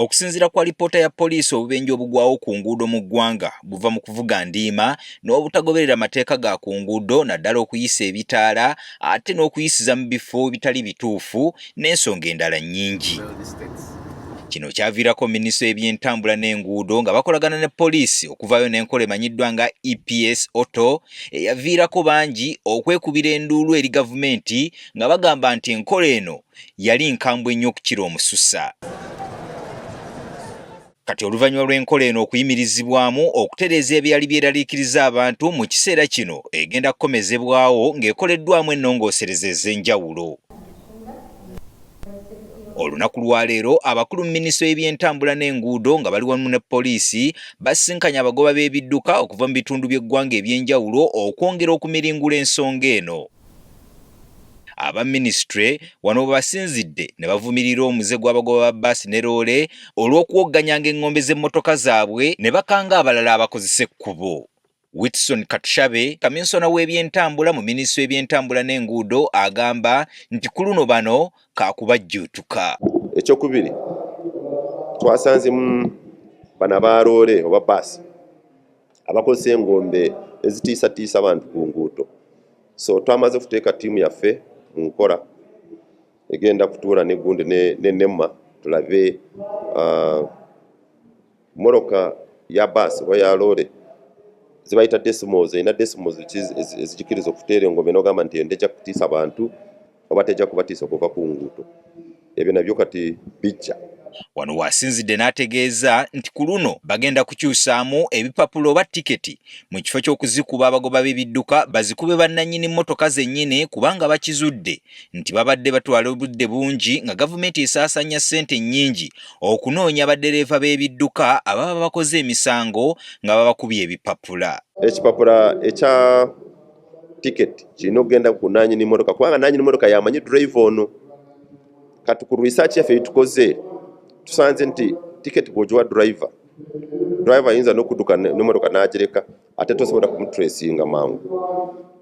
Okusinziira kwa lipoota ya poliisi, obubenje obugwawo ku nguudo mu ggwanga buva mu kuvuga ndiima n'obutagoberera mateeka ga ku nguudo, naddala okuyisa ebitaala ate n'okuyisiza mu bifo bitali bituufu n'ensonga endala nnyingi. Kino kyaviirako minisitule y'ebyentambula n'enguudo nga bakolagana ne poliisi okuvaayo n'enkola emanyiddwa nga EPS Auto eyaviirako bangi okwekubira enduulu eri gavumenti nga bagamba nti enkola eno yali nkambwe nnyo okukira omususa. Kati oluvannyuma lw'enkola eno okuyimirizibwamu, okutereeza ebyali byeraliikiriza abantu mu kiseera kino egenda kukomezebwawo ng'ekoleddwamu ennongoosereza ez'enjawulo. Olunaku lwa leero abakulu mu minisitule y'ebyentambula n'enguudo nga bali wamu ne poliisi basisinkanye abagoba b'ebidduka okuva mu bitundu by'eggwanga eby'enjawulo okwongera okumiringula ensonga eno. Aba minisitule wano basinzidde ne bavumirira omuze gw'abagoba ba bbaasi ne loole olw'okuwogganyanga eng'ombe z'emmotoka zaabwe ne bakanga abalala abakozesa ekkubo. Whitson Katushabe, kaminsona w'ebyentambula mu minisitule y'ebyentambula n'enguudo, agamba nti ku luno bano kaakubajjuutuka. Ekyokubiri, twasanze bano aba loole oba bbaasi abakozesa engombe ezitiisatiisa abantu ku nguudo. So twamaze okuteeka ttiimu yaffe mu nkola egenda kutuula n'eggundi n'ennemma tulabe moroka ya bbaasi oba ya loole zibayita decimals, erina decimals ezijikiriza okuteera engombe n'ogamba nti ejja kutiisa abantu oba tejja kubatiisa okuva ku nguudo. Ebyo nabyo kati bijja. Wano wasinzidde n'ategeeza nti ku luno bagenda kukyusaamu ebipapula oba tiketi mu kifo ky'okuzikuba abagoba b'ebidduka bazikube bannannyini mmotoka zennyini, kubanga bakizudde nti babadde batwala obudde bungi nga gavumenti esaasanya ssente nnyingi okunoonya baddereeva b'ebidduka ababa bakoze emisango nga babakubye ebipapula. Ekipapula ekya tiketi kirina okugenda ku nannyini mmotoka, kubanga nannyini mmotoka yamanyi drive ono. Kati ku research yaffe tukoze tusanze nti tiketi bw'ogiwa driver ayinza n'okudduka n'emmotoka n'agireka ate tosobola kumutracinga mangu.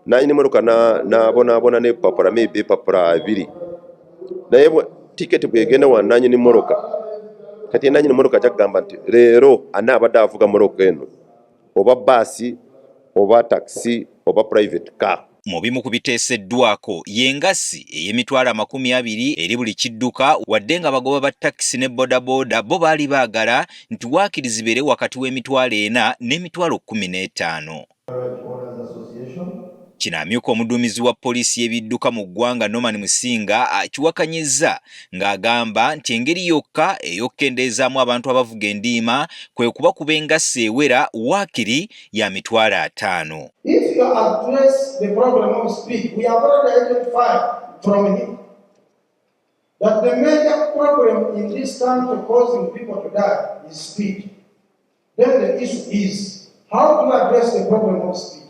Nannyini mmotoka n'abonaabona n'ebipapula maybe ebipapula 2, naye tiketi bw'egenda wa nannyini mmotoka, kati nannyini mmotoka ajja kugamba nti leero ani abadde avuga mmotoka eno, oba bbaasi oba taxi oba private car. Mu bimu ku biteeseddwako y'engassi ey'emitwalo 20 eri buli kidduka, wadde nga bagoba ba takisi ne bodaboda bo baali baagala nti waakiri zibeere wakati w'emitwalo 4 n'emitwalo 15. Kino amyuka omuduumizi wa poliisi y'ebidduka mu ggwanga Norman Musinga akiwakanyizza ng'agamba nti engeri yokka ey'okkendeezaamu abantu abavuga endiima kwe kubakuba engassi ewera waakiri ya mitwalo 5. If you address the problem of speed, we have already identified from him that the major problem in this country causing people to die is speed. Then the issue is how to address the problem of speed.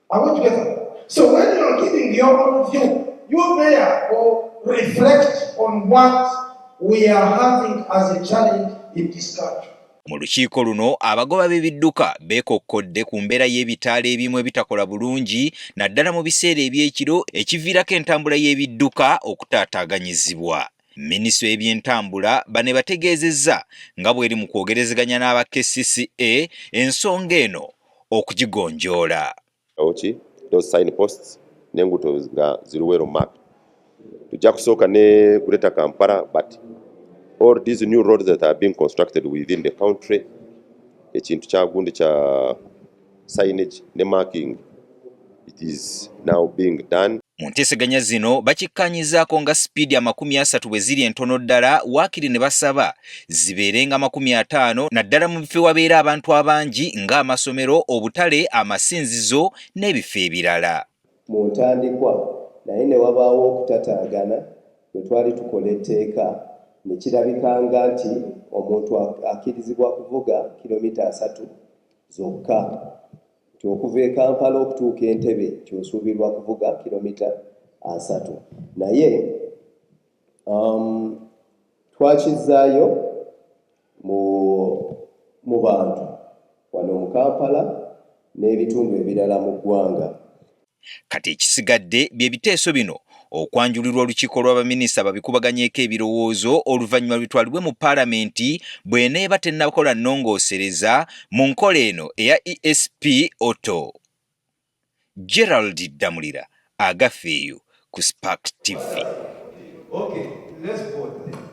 Are we together? So when you are giving your own view, you there or reflect on what we are having as a challenge in this country. Mu lukiiko luno abagoba b'ebidduka beekokkodde ku mbeera y'ebitaala ebimu ebitakola bulungi, naddala mu biseera eby'ekiro ekiviirako entambula y'ebidduka okutaataaganyizibwa. Minisitule y'ebyentambula bane bategeezezza nga bw'eri mu kwogerezeganya n'aba KCCA ensonga eno okugigonjoola. Those signposts n'enguudo nga ziri well marked. Tujja kusooka ne Greater Kampala, but all these new roads that are being constructed within the country, ekintu kya gundi kya signage ne marking, it is now being done. Mu nteeseganya zino bakikkaanyizaako nga sipiidi 30 bwe ziri entono ddala, waakiri ne basaba zibeere nga 50, naddala mu bifo wabeera abantu abangi ng'amasomero, obutale, amasinzizo n'ebifo ebirala. Mu ntandikwa naye ne wabaawo okutataagana bwe twali tukola etteeka ne kirabikanga nti omuntu akkirizibwa kuvuga kilomita 3 zokka. Okuva e Kampala okutuuka Entebbe kyosuubirwa kuvuga kilomita 3. Naye twakizaayo mu bantu wano mu Kampala n'ebitundu ebirala mu ggwanga. Kati ekisigadde bye biteeso bino okwanjulirwa olukiiko lw'abaminisita babikubaganyeeko ebirowoozo oluvannyuma bitwalibwe mu paalamenti bw'eneeba tennakola nnongoosereza mu nkola eno eya ESP Auto. Gerald Damulira, Agafeeyo ku Spark TV. Okay, let's vote.